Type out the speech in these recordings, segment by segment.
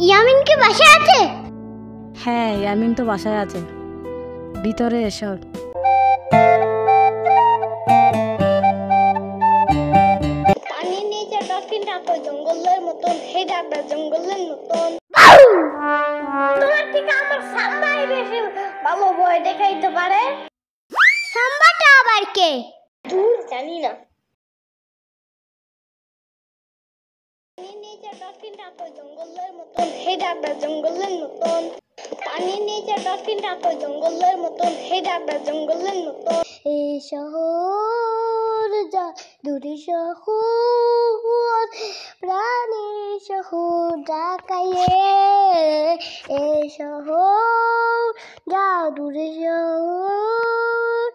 ইয়ামিন কি বাসায় আছে? হ্যাঁ, ইয়ামিন তো বাসায় আছে। ভিতরে এসো। পানির নিচে ডলফিনটা তো জঙ্গলের মতন, হে ডাকটা জঙ্গলের মতন। তোমার থেকে আমার সাম্বাই বেশি ভালো ভয় দেখাইতে পারে। সাম্বাটা আবার কে? দূর জানি না। পানির নিচে ডলফিনটা তো জঙ্গলের মতন, হে ডাকটা জঙ্গলের মতন। পানির নিচে ডলফিনটা তো জঙ্গলের মতন, হে ডাকটা জঙ্গলের মতন। এই শহর যা দূরে শহর, প্রাণী শহর ঢাকায়ে। এই শহর যা দূরে শহর,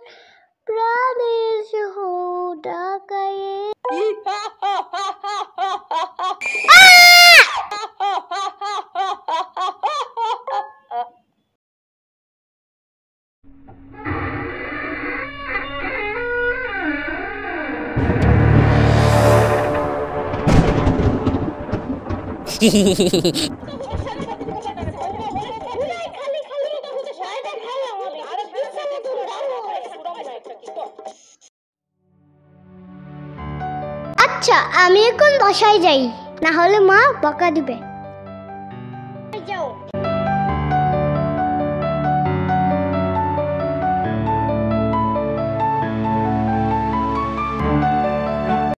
প্রাণীর শহর ঢাকায়ে। আচ্ছা, আমি এখন বাসায় যাই, না হলে মা বকা দিবে। যাও।